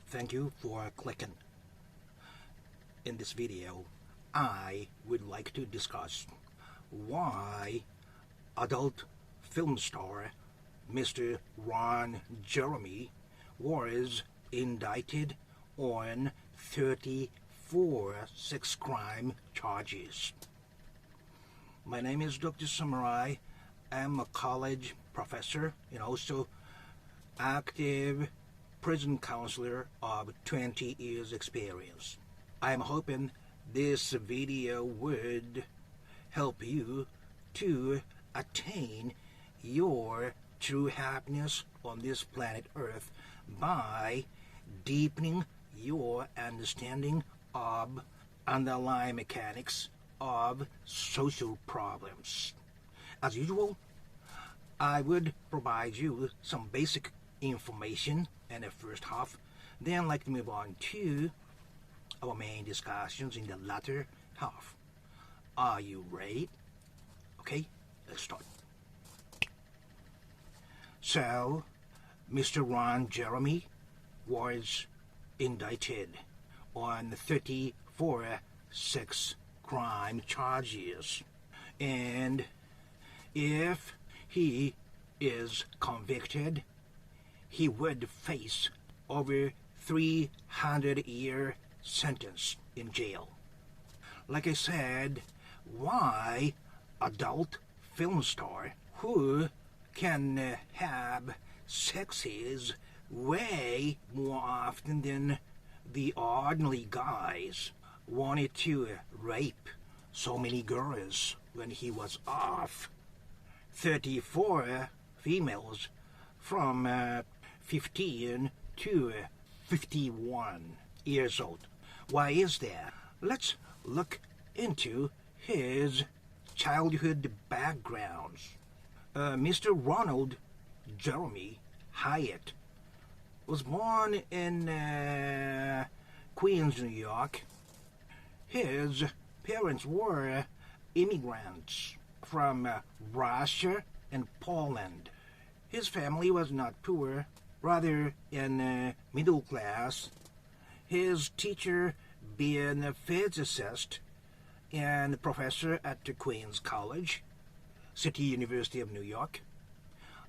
Thank you for clicking. In this video, I would like to discuss why adult film star Mr. Ron Jeremy was indicted on 34 sex crime charges. My name is Dr. Samurai. I'm a college professor and also active prison counselor of 20 years experience. I'm hoping this video would help you to attain your true happiness on this planet Earth by deepening your understanding of underlying mechanics of social problems. As usual, I would provide you some basic information in the first half, then like to move on to our main discussions in the latter half. Are you ready? Okay, let's start. So, Mr. Ron Jeremy was indicted on 34 sex crime charges, and if he is convicted, he would face over 300-year sentence in jail. Like I said, why adult film star who can have sexes way more often than the ordinary guys wanted to rape so many girls when he was off 34 females from 15 to 51 years old. Why is that? Let's look into his childhood backgrounds. Mr. Ronald Jeremy Hyatt was born in Queens, New York. His parents were immigrants from Russia and Poland. His family was not poor, rather in middle class. His teacher being a physicist and professor at the Queens College, City University of New York.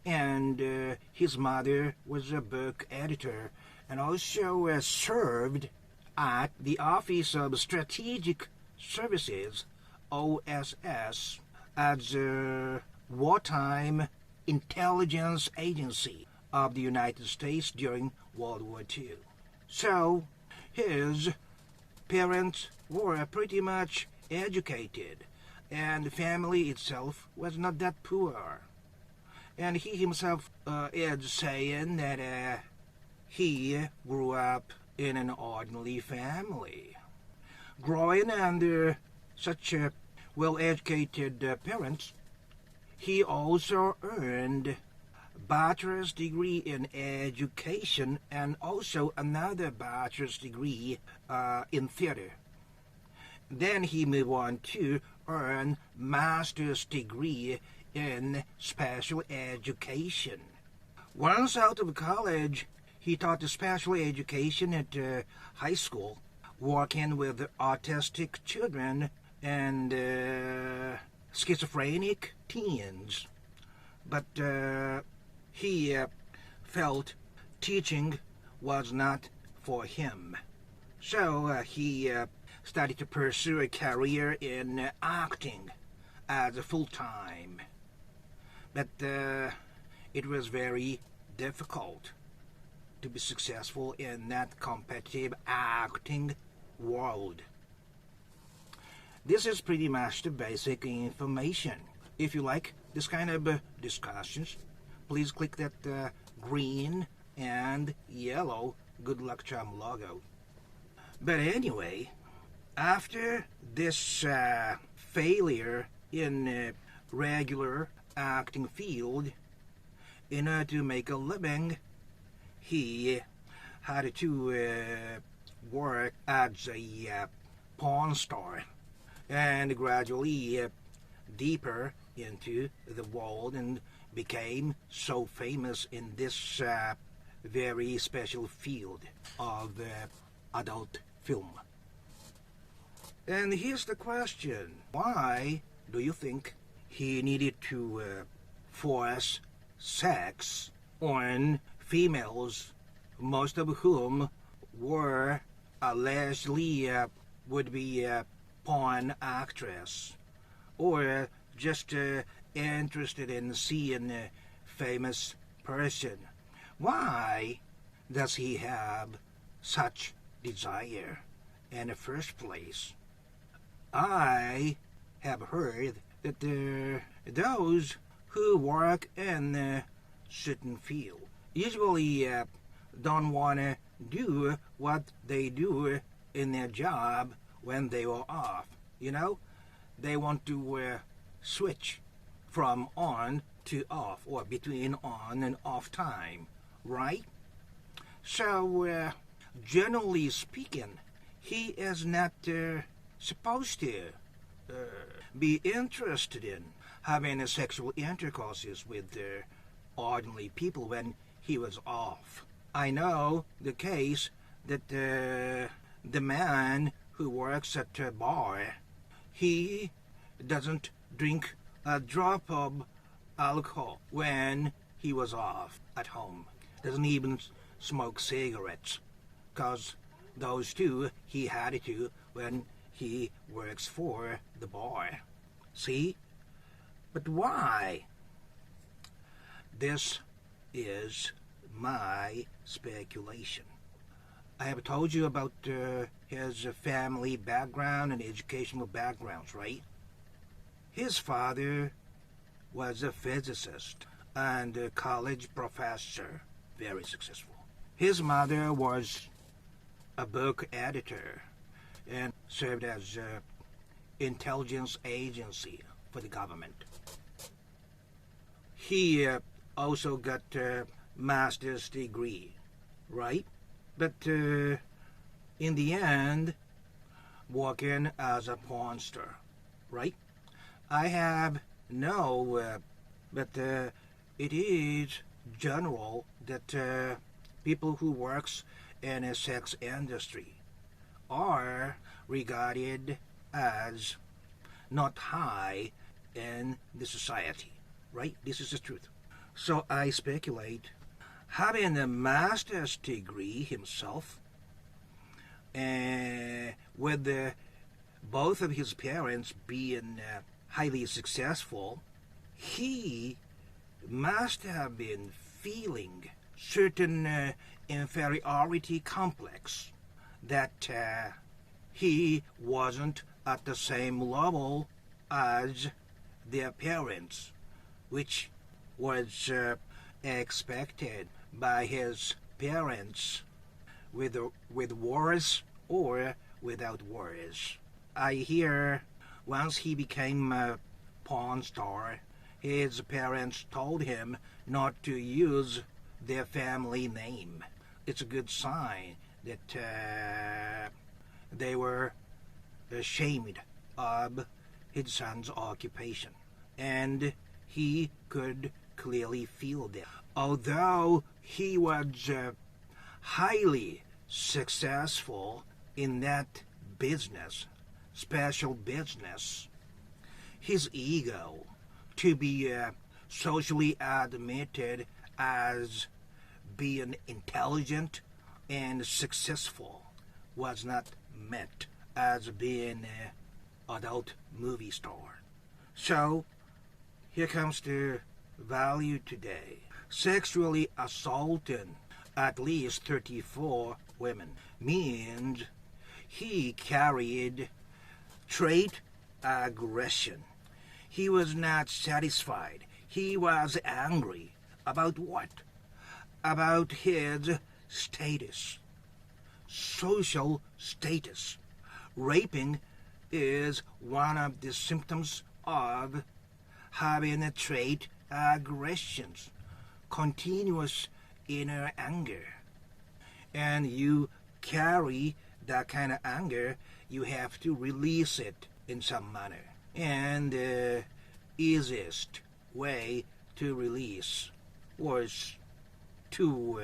And his mother was a book editor and also served at the Office of Strategic Services, OSS, as a wartime intelligence agency of the United States during World War II. So, his parents were pretty much educated, and the family itself was not that poor. And he himself is saying that he grew up in an ordinary family. Growing under such well-educated parents, he also earned bachelor's degree in education and also another bachelor's degree in theater. Then he moved on to earn master's degree in special education. Once out of college, he taught special education at high school, working with autistic children and schizophrenic teens. But he felt teaching was not for him. So he started to pursue a career in acting as a full-time. But it was very difficult to be successful in that competitive acting world. This is pretty much the basic information. If you like this kind of discussions, please click that green and yellow good luck charm logo. But anyway, after this failure in regular acting field, in order to make a living, he had to work as a porn star and gradually deeper into the world and became so famous in this very special field of adult film. And here's the question. Why do you think he needed to force sex on females, most of whom were allegedly would-be porn actress, or just interested in seeing a famous person? Why does he have such desire in the first place? I have heard that those who work in a certain field usually don't want to do what they do in their job when they are off. You know, they want to switch from on to off, or between on and off time, right? So, generally speaking, he is not supposed to be interested in having sexual intercourses with ordinary people when he was off. I know the case that the man who works at a bar, he doesn't drink a drop of alcohol when he was off at home. Doesn't even smoke cigarettes, because those two he had to when he works for the bar. See? But why? This is my speculation. I have told you about his family background and educational backgrounds, right? His father was a physicist and a college professor, very successful. His mother was a book editor and served as an intelligence agency for the government. He also got a master's degree, right? But in the end, working as a porn star, right? I have but it is general that people who works in a sex industry are regarded as not high in the society, right? This is the truth. So I speculate, having a master's degree himself, with both of his parents being highly successful, he must have been feeling certain inferiority complex, that he wasn't at the same level as their parents, which was expected by his parents, with wars or without wars. I hear once he became a porn star, his parents told him not to use their family name. It's a good sign that they were ashamed of his son's occupation, and he could clearly feel that. Although he was highly successful in that business, special business, his ego to be socially admitted as being intelligent and successful was not met as being an adult movie star. So, here comes the value today. Sexually assaulting at least 34 women means he carried trait aggression. He was not satisfied. He was angry. About what? About his status. Social status. Raping is one of the symptoms of having a trait aggressions, continuous inner anger. And you carry that kind of anger, you have to release it in some manner. And the easiest way to release was to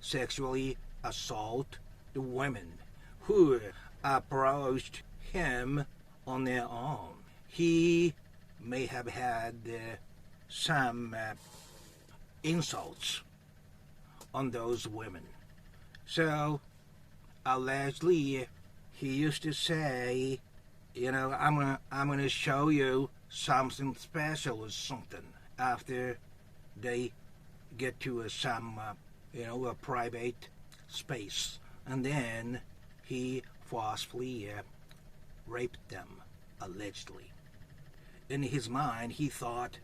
sexually assault the women who approached him on their own. He may have had some insults on those women. So, allegedly, he used to say, I'm gonna show you something special or something after they get to some, a private space. And then he forcefully raped them, allegedly. In his mind, he thought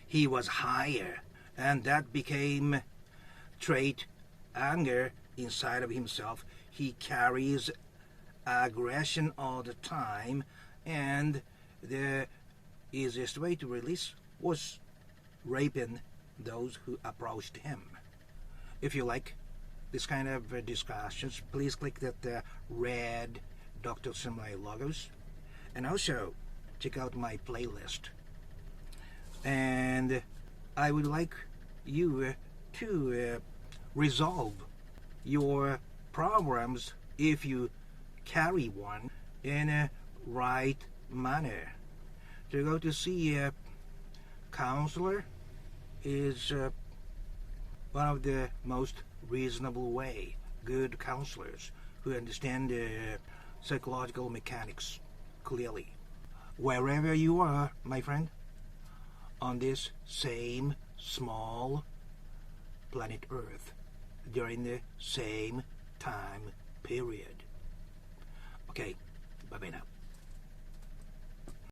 he was higher, and that became trait anger inside of himself. He carries aggression all the time, and the easiest way to release was raping those who approached him. If you like this kind of discussions, please click that red Dr. Simlai logos, and also check out my playlist. And I would like you to resolve your problems, if you carry one, in a right manner. To go to see a counselor is one of the most reasonable way. Good counselors who understand psychological mechanics clearly. Wherever you are, my friend, on this same small planet Earth, during the same time period. Okay, bye-bye now.